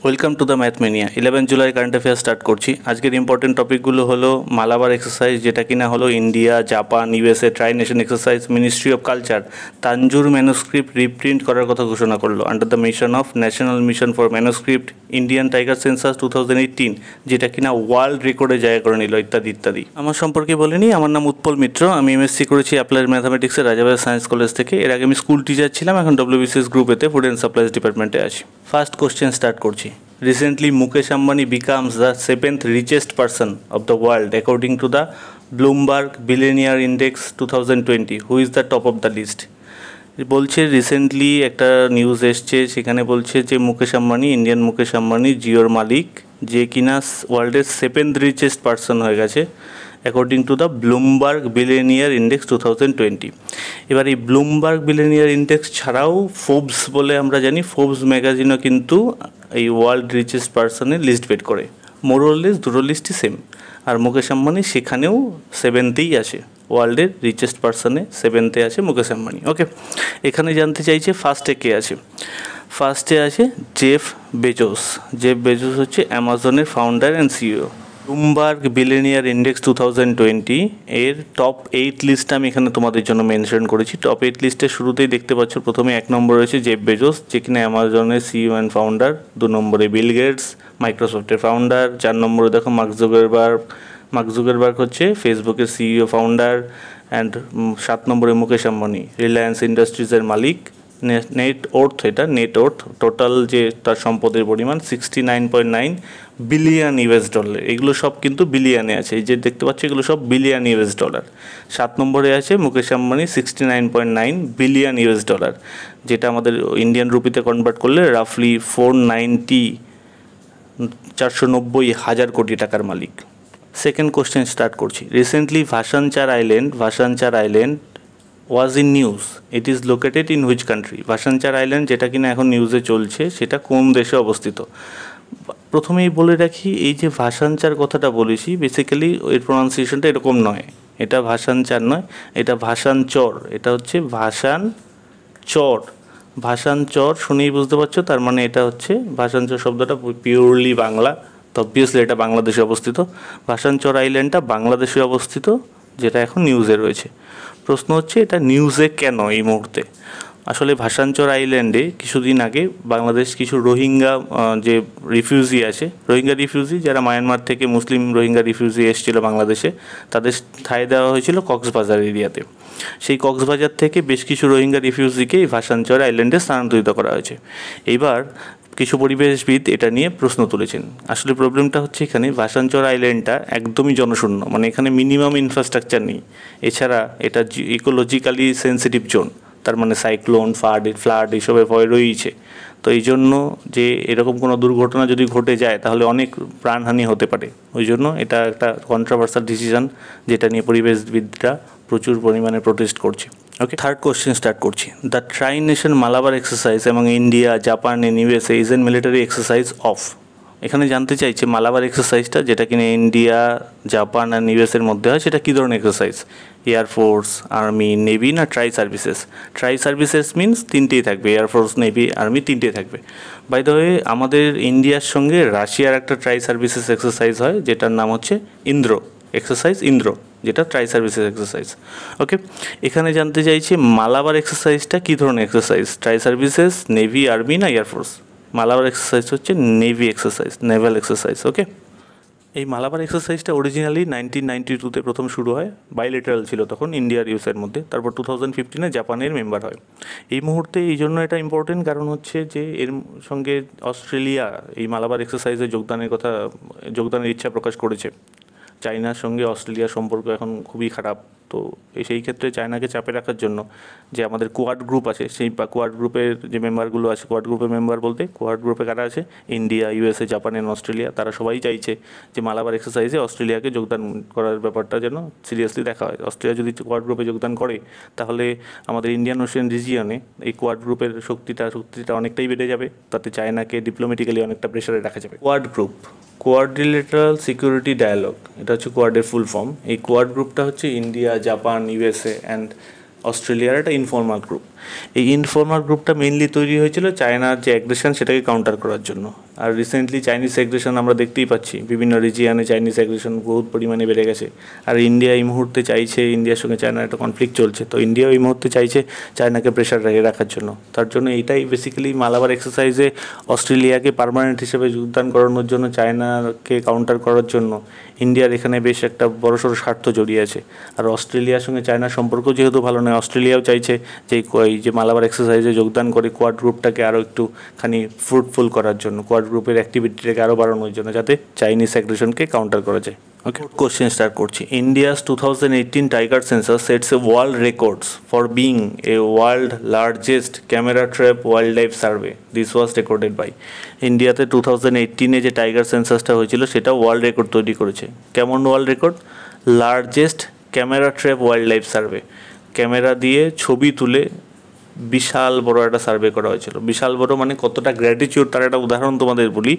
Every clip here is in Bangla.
Welcome to the Mathmania. 11 July current affairs start করছি। আজকের ইম্পর্টেন্ট টপিকগুলো হলো মালাবার এক্সারসাইজ, যেটা কিনা হলো India, Japan, USA tri nation exercise. Ministry of culture Tanjore manuscript reprint করার কথা ঘোষণা করলো under the mission of national mission for manuscript. Indian tiger census 2018, যেটা কিনা ওয়ার্ল্ড রেকর্ডে জায়গা করে নিল, ইত্যাদি ইত্যাদি। আমার সম্পর্কে বলিনি, আমার নাম উৎপল মিত্র। আমি এমএসসি করেছি অ্যাপ্লাইড ম্যাথামেটিক্সের রাজাবাজার সায়েন্স কলেজ থেকে। এর আগে আমি স্কুল টিচার ছিলাম, এখন ডব্লিউবিসিএস গ্রুপেতে ফুড অ্যান্ড সাপ্লাইজ ডিপার্টমেন্টে আছি। ফার্স্ট কোশ্চেন স্টার্ট করছি। Recently, Mukesh Ambani becomes the 7th richest person of the world according to the Bloomberg Billionaire Index 2020. Who is the top of the list? বলছে রিসেন্টলি একটা নিউজ এসছে, সেখানে বলছে যে মুকেশ আম্বানি, ইন্ডিয়ান মুকেশ আম্বানি, জিওর মালিক, যে কিনা ওয়ার্ল্ডের 7th রিচেস্ট পারসন হয়ে গেছে according to the Bloomberg billionaire index 2020। এবার এই ব্লুমবার্গ বিলিয়নিয়ার ইন্ডেক্স ছাড়াও ফোর্বস বলে আমরা জানি, ফোর্বস ম্যাগাজিনও কিন্তু এই ওয়ার্ল্ড রিচেস্ট পারসনের লিস্ট বের করে। মোরলেস দুটো লিস্টই সেম। আর মুকেশ আম্বানি সেখানেও 7th-এই আছে, ওয়ার্ল্ডের রিচেস্ট পারসনে 7th-এ আছে মুকেশ আম্বানি। ওকে, এখানে জানতে চাইছে ফার্স্টে কে আছে। ফার্স্টে আছে জেফ বেজোস। জেফ বেজোস হচ্ছে অ্যামাজনের founder and CEO. Bloomberg billionaire index 2020 এর টপ 8 লিস্ট আমি এখানে তোমাদের জন্য মেনশন করেছি। টপ 8 লিস্টের শুরুতেই দেখতে পাচ্ছ, প্রথমে 1 নম্বরে রয়েছে জেফ বেজোস, যে কিনা অ্যামাজনের সিইও অ্যান্ড ফাউন্ডার। 2 নম্বরে বিল গেটস, মাইক্রোসফটের ফাউন্ডার। 4 নম্বরে দেখো মার্ক জুকারবার্গ হচ্ছে ফেসবুকের সিইও ফাউন্ডার অ্যান্ড 7 নম্বরে মুকেশ আম্বানি, রিলায়েন্স ইন্ডাস্ট্রিজের মালিক। নেটওয়ার্থ, এটা নেটওয়ার্থ টোটাল যে তার সম্পদের পরিমাণ 69.9 বিলিয়ন ইউএস ডলার। এগুলো সব কিন্তু বিলিয়নে আছে, এই যে দেখতে পাচ্ছ এগুলো সব বিলিয়ন ইউএস ডলার। 7 নম্বরে আছে Mukesh Ambani 69.9 billion US dollar, যেটা আমাদের ইন্ডিয়ান রুপিতে কনভার্ট করলে রাফলি 490,000 কোটি টাকার মালিক। সেকেন্ড কোশ্চেন স্টার্ট করছি। Recently Bhasanchar island was in news. It is located in which country? Bhasanchar island যেটা কিনা এখন নিউজে চলছে, সেটা কোন দেশে অবস্থিত? প্রথমেই বলে রাখি, এই যে ভাসানচার কথাটা বলেছি, বেসিক্যালি এর প্রোনাউন্সিয়েশনটা এরকম নয়। এটা ভাসানচার নয়, এটা ভাসানচর। এটা হচ্ছে ভাসানচর শুনেই বুঝতে পারছো, তার মানে এটা হচ্ছে ভাসানচর শব্দটা পিওরলি বাংলা, তো অবভিয়াসলি এটা বাংলাদেশে অবস্থিত। ভাসানচর আইল্যান্ডটা বাংলাদেশে অবস্থিত, যেটা এখন নিউজে রয়েছে। প্রশ্ন হচ্ছে এটা নিউজে কেন এই মুহূর্তে? আসলে ভাসানচর আইল্যান্ডে কিছুদিন আগে বাংলাদেশ কিছু রোহিঙ্গা যে রিফিউজি আছে, রোহিঙ্গা রিফিউজি যারা মায়ানমার থেকে মুসলিম রোহিঙ্গা রিফিউজি এসেছিলো বাংলাদেশে, তাদের ঠাঁই দেওয়া হয়েছিল কক্সবাজার এরিয়াতে। সেই কক্সবাজার থেকে বেশ কিছু রোহিঙ্গা রিফিউজিকে এই ভাসানচর আইল্যান্ডে স্থানান্তরিত করা হয়েছে। এইবার কিছু পরিবেশবিদ এটা নিয়ে প্রশ্ন তুলেছেন। আসলে প্রবলেমটা হচ্ছে এখানে ভাসানচর আইল্যান্ডটা একদমই জনশূন্য, মানে এখানে মিনিমাম ইনফ্রাস্ট্রাকচার নেই। এছাড়া এটা ইকোলজিক্যালি সেন্সিটিভ জোন, তার মানে সাইক্লোন, ফ্লাড এইসবের ভয় রয়েছে। তো এই জন্য যে এরকম কোনো দুর্ঘটনা যদি ঘটে যায়, তাহলে অনেক প্রাণহানি হতে পারে। ওই জন্য এটা একটা কন্ট্রোভার্সাল ডিসিশন, যেটা নিয়ে পরিবেশবিদরা প্রচুর পরিমাণে প্রোটেস্ট করছে। ওকে, থার্ড কোশ্চেন স্টার্ট করছি। The tri nation Malabar exercise এবং India, Japan and USA is an military exercise of. এখানে জানতে চাইছে মালাবার এক্সারসাইজটা, যেটা কিনা ইন্ডিয়া, জাপান অ্যান্ড ইউএসের মধ্যে হয়, সেটা কী ধরনের এক্সারসাইজ? এয়ারফোর্স, আর্মি, নেভি না try services? Try services means তিনটেই থাকবে, এয়ারফোর্স, নেভি, আর্মি তিনটেই থাকবে। বাই দ্য ওয়ে, আমাদের ইন্ডিয়ার সঙ্গে রাশিয়ার একটা ট্রাই সার্ভিসেস এক্সারসাইজ হয়, যেটার নাম হচ্ছে ইন্দ্র এক্সারসাইজ, যেটা ট্রাই সার্ভিসেস এক্সারসাইজ। ওকে, এখানে জানতে চাইছি মালাবার এক্সারসাইজটা কী ধরনের exercise? Try services, navy, army না এয়ারফোর্স? মালাবার এক্সারসাইজ হচ্ছে নেভি এক্সারসাইজ, নেভাল এক্সারসাইজ। ওকে, এই মালাবার এক্সারসাইজটা অরিজিনালি 1992-তে প্রথম শুরু হয়, বাইলেটারাল ছিল তখন ইন্ডিয়া আর ইউএসের মধ্যে। তারপর 2015-এ জাপানের মেম্বার হয়। এই মুহূর্তে এই জন্য এটা ইম্পর্টেন্ট, কারণ হচ্ছে যে এর সঙ্গে অস্ট্রেলিয়া এই মালাবার এক্সারসাইজে যোগদানের ইচ্ছা প্রকাশ করেছে। চায়নার সঙ্গে অস্ট্রেলিয়ার সম্পর্ক এখন খুবই খারাপ, তো সেই ক্ষেত্রে চায়নাকে চাপে রাখার জন্য যে আমাদের কোয়াড গ্রুপ আছে, সেই কোয়াড গ্রুপের যে মেম্বারগুলো আছে, কোয়াড গ্রুপের মেম্বার বলতে কোয়াড গ্রুপে কারা আছে? India, USA, Japan and Australia. তারা সবাই চাইছে যে মালাবার এক্সারসাইজে অস্ট্রেলিয়াকে যোগদান করার ব্যাপারটা যেন সিরিয়াসলি দেখা হয়। অস্ট্রেলিয়া যদি কোয়াড গ্রুপে যোগদান করে, তাহলে আমাদের ইন্ডিয়ান ওশেন রিজিয়নে এই কোয়াড গ্রুপের শক্তিটা অনেকটাই বেড়ে যাবে, তাতে চায়নাকে ডিপ্লোম্যাটিক্যালি অনেকটা প্রেশারে রাখা যাবে। Quad group, Quadrilateral Security Dialogue, এটা হচ্ছে কোয়াডের ফুল ফর্ম। এই কোয়াড গ্রুপটা হচ্ছে ইন্ডিয়া, জাপান, ইউএসএ অ্যান্ড অস্ট্রেলিয়ার একটা ইনফর্মাল গ্রুপ। এই ইনফর্মার গ্রুপটা মেইনলি তৈরি হয়েছিল চায়নার যে অ্যাগ্রেশন সেটাকে কাউন্টার করার জন্য। আর রিসেন্টলি চাইনিজ অ্যাগ্রেশন আমরা দেখতেই পাচ্ছি, বিভিন্ন রিজিয়ানে চাইনিজ অ্যাগ্রেশন বহুত পরিমাণে বেড়ে গেছে। আর ইন্ডিয়া এই মুহূর্তে চাইছে, ইন্ডিয়ার সঙ্গে চায়নার একটা কনফ্লিক্ট চলছে, তো ইন্ডিয়াও এই মুহূর্তে চাইছে চায়নাকে প্রেশার রাখার জন্য। তার জন্য এইটাই বেসিক্যালি মালাবার এক্সারসাইজে অস্ট্রেলিয়াকে পার্মানেন্ট হিসেবে যোগদান করানোর জন্য, চায়নাকে কাউন্টার করার জন্য ইন্ডিয়ার এখানে বেশ একটা বড়সড় স্বার্থ জড়িয়ে আছে। আর অস্ট্রেলিয়ার সঙ্গে চায়নার সম্পর্ক যেহেতু ভালো নয়, অস্ট্রেলিয়াও চাইছে যে এই যে মালাবার এক্সারসাইজে যোগদান করে কোয়াড গ্রুপটাকে আরও একটুখানি ফ্রুটফুল করার জন্য, কোয়াড গ্রুপের অ্যাক্টিভিটিটাকে আরও বাড়ানোর জন্য, যাতে চাইনিজ অ্যাগ্রেশনকে কাউন্টার করা যায়। ওকে, কোশ্চেন স্টার্ট করছি। India's 2018 tiger census sets a world records for being a world largest camera trap wildlife survey. This was recorded by. ইন্ডিয়াতে 2018-এ যে টাইগার সেন্সাসটা হয়েছিল সেটা ওয়ার্ল্ড রেকর্ড তৈরি করেছে। কেমন world record? Largest camera trap wildlife survey. Camera দিয়ে ছবি তুলে বিশাল বড় একটা সার্ভে করা হয়েছিল। বিশাল বড় মানে কতটা গ্র্যাটিটিউড, তার একটা উদাহরণ তোমাদের বলি,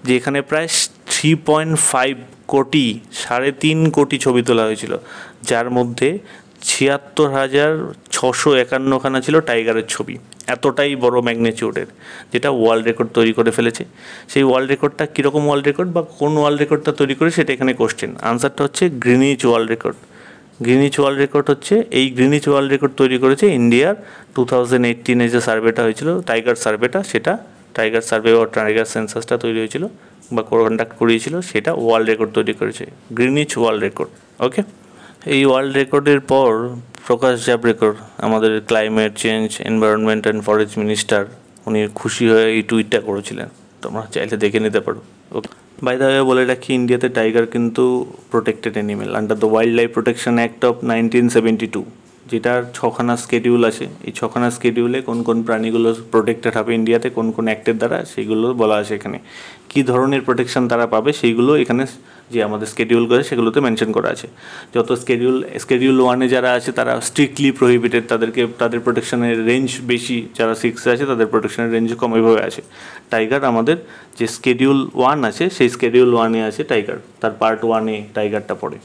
যে এখানে প্রায় 3.5 কোটি, 3.5 কোটি ছবি তোলা হয়েছিল, যার মধ্যে 76,651খানা ছিল টাইগারের ছবি। এতটাই বড় ম্যাগনিটিউডের, যেটা ওয়ার্ল্ড রেকর্ড তৈরি করে ফেলেছে। সেই ওয়ার্ল্ড রেকর্ডটা কীরকম ওয়ার্ল্ড রেকর্ড বা কোন ওয়ার্ল্ড রেকর্ডটা তৈরি করে সেটা এখানে কোশ্চেন। আনসারটা হচ্ছে Greenwich world record. Greenwich world record হচ্ছে, এই গ্রিনিচ ওয়ার্ল্ড রেকর্ড তৈরি করেছে ইন্ডিয়ার 2018-এ যে সার্ভেটা হয়েছিল, টাইগার সার্ভেটা, সেটা টাইগার সার্ভে ও টাইগার সেন্সাসটা তৈরি হয়েছিল বা কন্ডাক্ট করিয়েছিল, সেটা ওয়ার্ল্ড রেকর্ড তৈরি করেছে, গ্রিনিচ ওয়ার্ল্ড রেকর্ড। ওকে, এই ওয়ার্ল্ড রেকর্ডের পর প্রকাশ জাভড়েকর, আমাদের climate change, environment and forest minister, উনি খুশি হয়ে এই টুইটটা করেছিলেন, তোমরা চাইলে দেখে নিতে পারো। ওকে, বাই দ্য ওয়ে বলে রাখি, ইন্ডিয়াতে টাইগার কিন্তু protected animal under the wild life protection act of 1972, যেটার 6খানা স্কেডিউল আছে। এই 6খানা স্কেডিউলে কোন কোন প্রাণীগুলো প্রোটেক্টেড হবে ইন্ডিয়াতে, কোন কোন অ্যাক্টের দ্বারা, সেইগুলো বলা আছে এখানে। কী ধরনের প্রোটেকশন তারা পাবে সেইগুলো এখানে যে আমাদের স্কেডিউল করে সেগুলোতে মেনশন করা আছে। যত স্কেডিউল 1-এ যারা আছে তারা স্ট্রিক্টলি প্রহিবিটেড, তাদের প্রোটেকশনের রেঞ্জ বেশি, যারা 6-এ আছে তাদের প্রোটেকশনের রেঞ্জ কম, এভাবে আছে। টাইগার আমাদের যে স্কেডিউল 1 আছে, সেই স্কেডিউল 1-এ আছে টাইগার, তার পার্ট 1-এ টাইগারটা পড়ে।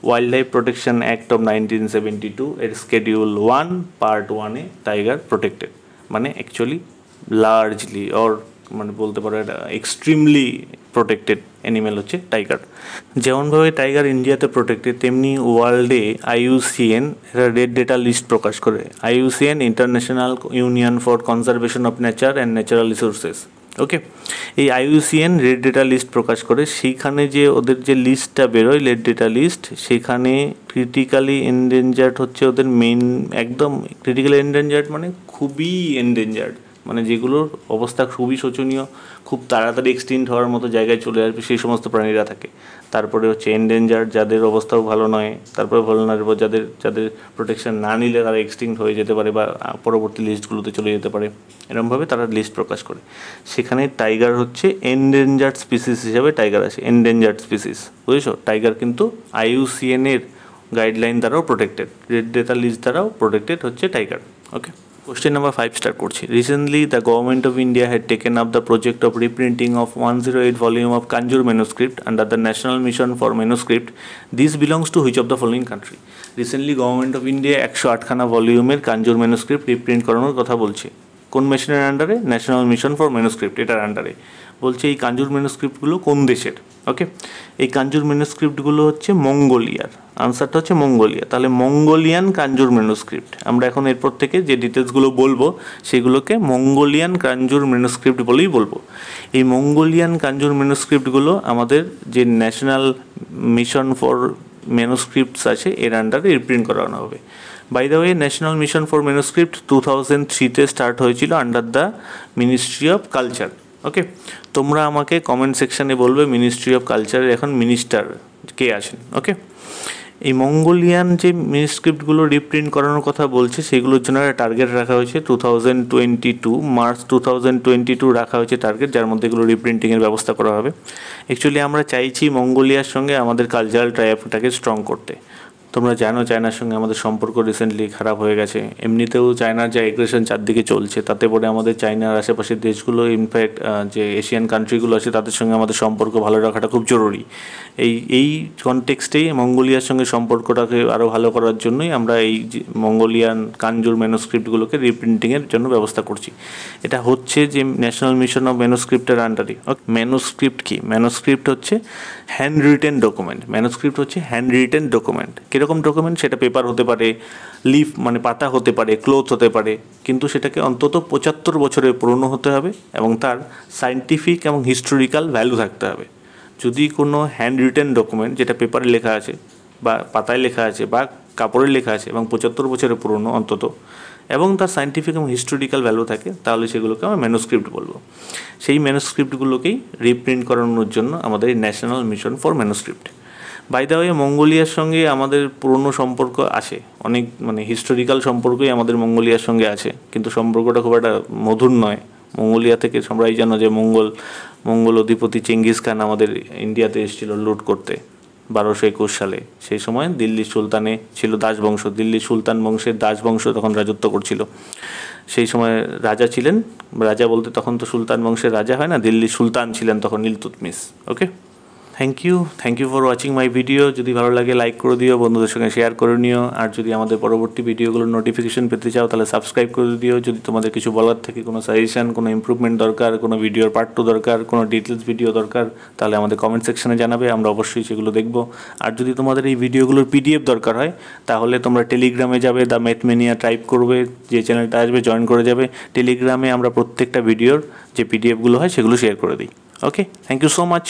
Wild life protection act of 1972 এর স্কেডিউল 1 পার্ট 1-এ টাইগার প্রোটেক্টেড, মানে অ্যাকচুয়ালি লার্জলি অর মানে বলতে পারো এটা এক্সট্রিমলি প্রোটেক্টেড অ্যানিমেল হচ্ছে টাইগার। যেমনভাবে টাইগার ইন্ডিয়াতে প্রোটেক্টেড, তেমনি ওয়ার্ল্ডে IUCN একটা রেড ডেটা লিস্ট প্রকাশ করে। IUCN, International Union for Conservation of Nature and Natural Resources. Okay, এই IUCN রেড ডেটা লিস্ট প্রকাশ করে, সেইখানে যে ওদের যে লিস্টটা বেরোয়, রেড ডেটা লিস্ট, সেখানে ক্রিটিক্যালি এন্ডেঞ্জার্ড হচ্ছে ওদের মেইন, একদম ক্রিটিক্যালি এন্ডেঞ্জার্ড মানে খুবই এন্ডেঞ্জার্ড, মানে যেগুলোর অবস্থা খুবই শোচনীয়, খুব তাড়াতাড়ি এক্সটিংক্ট হওয়ার মতো জায়গায় চলে আসবে, সেই সমস্ত প্রাণীরা থাকে। তারপরে হচ্ছে এন্ডেঞ্জার্ড, যাদের অবস্থাও ভালো নয়। তারপরে ভালনারেবল, যাদের প্রোটেকশন না নিলে তারা এক্সটিংক্ট হয়ে যেতে পারে বা পরবর্তী লিস্টগুলোতে চলে যেতে পারে, এরকমভাবে তারা লিস্ট প্রকাশ করে। সেখানে টাইগার হচ্ছে এন্ডেঞ্জার্ড স্পিসিস হিসাবে টাইগার আছে, এন্ডেঞ্জার্ড স্পিসিস, বুঝেছো? টাইগার কিন্তু IUCN-এর গাইডলাইন দ্বারাও প্রোটেক্টেড, রেড ডেটা লিস্ট দ্বারাও প্রোটেক্টেড হচ্ছে টাইগার। ওকে, question number 5 start করছি। Recently, the government of India had taken up the project of reprinting of 108 volume of Kanjur manuscript under the National Mission for Manuscript. This belongs to which of the following country? Recently, government of India 108খানা ভলিউমের কাঞ্জুর ম্যানুস্ক্রিপ্ট রিপ্রিন্ট করানোর কথা বলছে। কোন মিশনের আন্ডারে? ন্যাশনাল মিশন ফর ম্যানুস্ক্রিপ্ট, এটার আন্ডারে। বলছে এই কাঞ্জুর ম্যানুস্ক্রিপ্টগুলো কোন দেশের? ওকে, এই কাঞ্জুর ম্যানুস্ক্রিপ্টগুলো হচ্ছে মঙ্গোলিয়ার। আনসারটা হচ্ছে মঙ্গোলিয়া। তাহলে মঙ্গোলিয়ান কাঞ্জুর ম্যানুস্ক্রিপ্ট, আমরা এখন এরপর থেকে যে ডিটেলসগুলো বলবো সেগুলোকে মঙ্গোলিয়ান কাঞ্জুর ম্যানুস্ক্রিপ্ট বলেই বলবো। এই মঙ্গোলিয়ান কাঞ্জুর ম্যানুস্ক্রিপ্টগুলো আমাদের যে ন্যাশনাল মিশন ফর ম্যানুস্ক্রিপ্টস আছে এর আন্ডারে রিপ্রিন্ট করানো হবে। By the way, national mission for manuscript 2003-তে স্টার্ট হয়েছিল under the ministry of culture. Okay, তোমরা আমাকে কমেন্ট সেকশানে বলবে মিনিস্ট্রি অফ কালচারের এখন মিনিস্টার কে আছেন। ওকে, এই মঙ্গোলিয়ান যে ম্যানুস্ক্রিপ্টগুলো রিপ্রিন্ট করানোর কথা বলছে সেগুলোর জন্য একটা টার্গেট রাখা হয়েছে 2022, মার্চ 2022 রাখা হয়েছে টার্গেট, যার মধ্যে এগুলো রিপ্রিন্টিংয়ের ব্যবস্থা করা হবে। অ্যাকচুয়ালি আমরা চাইছি মঙ্গোলিয়ার সঙ্গে আমাদের কালচারাল টাইপটাকে স্ট্রং করতে। তোমরা জানো চায়নার সঙ্গে আমাদের সম্পর্ক রিসেন্টলি খারাপ হয়ে গেছে। এমনিতেও চায়নার যে এগ্রেশন চারদিকে চলছে, তাতে পরে আমাদের চায়নার আশেপাশের দেশগুলো, ইনফ্যাক্ট যে এশিয়ান কান্ট্রিগুলো আছে তাদের সঙ্গে আমাদের সম্পর্ক ভালো রাখাটা খুব জরুরি। এই কনটেক্সটেই মঙ্গোলিয়ার সঙ্গে সম্পর্কটাকে আরও ভালো করার জন্যই আমরা এই যে মঙ্গোলিয়ান কানজুর ম্যানুস্ক্রিপ্টগুলোকে রিপ্রিন্টিংয়ের জন্য ব্যবস্থা করছি। এটা হচ্ছে যে ন্যাশনাল মিশন অফ ম্যানুস্ক্রিপ্টের আন্ডারে। ম্যানুস্ক্রিপ্ট কি? ম্যানুস্ক্রিপ্ট হচ্ছে হ্যান্ড রিটেন ডকুমেন্ট। ম্যানুস্ক্রিপ্ট হচ্ছে হ্যান্ড রিটেন ডকুমেন্ট। কীরকম ডকুমেন্ট? সেটা পেপার হতে পারে, লিফ মানে পাতা হতে পারে, ক্লোথ হতে পারে, কিন্তু সেটাকে অন্তত 75 বছরের পুরনো হতে হবে এবং তার সায়েন্টিফিক এবং হিস্টোরিক্যাল ভ্যালু থাকতে হবে। যদি কোনো হ্যান্ড রিটেন ডকুমেন্ট, যেটা পেপারে লেখা আছে বা পাতায় লেখা আছে বা কাপড়ে লেখা আছে এবং 75 বছরের পুরনো অন্তত, এবং তার সায়েন্টিফিক এবং হিস্টোরিক্যাল ভ্যালু থাকে, তাহলে সেগুলোকে আমরা ম্যানুস্ক্রিপ্ট বলবো। সেই ম্যানুস্ক্রিপ্টগুলোকেই রিপ্রিন্ট করানোর জন্য আমাদের এই national mission for manuscript. By the way, মঙ্গোলিয়ার সঙ্গে আমাদের পুরনো সম্পর্ক আছে, অনেক মানে হিস্টোরিক্যাল সম্পর্কই আমাদের মঙ্গোলিয়ার সঙ্গে আছে, কিন্তু সম্পর্কটা খুব একটা মধুর নয়। মঙ্গোলিয়া থেকে সবাই জানো যে মঙ্গল অধিপতি চেঙ্গিস খান আমাদের ইন্ডিয়াতে এসেছিল লুট করতে 1221 সালে। সেই সময় দিল্লি সুলতানে ছিল দাসবংশ, দিল্লি সুলতান বংশের দাসবংশ তখন রাজত্ব করছিল। সেই সময় রাজা ছিলেন, রাজা বলতে তখন তো সুলতান বংশের রাজা হয় না, দিল্লি সুলতান ছিলেন তখন Iltutmish. Okay, thank you for watching my video. যদি ভালো লাগে লাইক করে দিও, বন্ধুদের সঙ্গে শেয়ার করে নিও, আর যদি আমাদের পরবর্তী ভিডিওগুলোর নোটিফিকেশন পেতে চাও তাহলে সাবস্ক্রাইব করে দিও। যদি তোমাদের কিছু বলার থাকে, কোনো সাজেশন, কোনো ইমপ্রুভমেন্ট দরকার, কোনো ভিডিওর পার্ট 2 দরকার, কোনো ডিটেলস ভিডিও দরকার, তাহলে আমাদের কমেন্ট সেকশনে জানাবে, আমরা অবশ্যই সেগুলো দেখব। আর যদি তোমাদের এই ভিডিওগুলোর PDF দরকার হয়, তাহলে তোমরা টেলিগ্রামে যাবে, দ্য ম্যাথমেনিয়া টাইপ করবে, যে চ্যানেলটা আসবে জয়েন করে যাবে। টেলিগ্রামে আমরা প্রত্যেকটা ভিডিওর যে PDFগুলো হয় সেগুলো শেয়ার করে দিই। ওকে, থ্যাংক ইউ সো মাচ।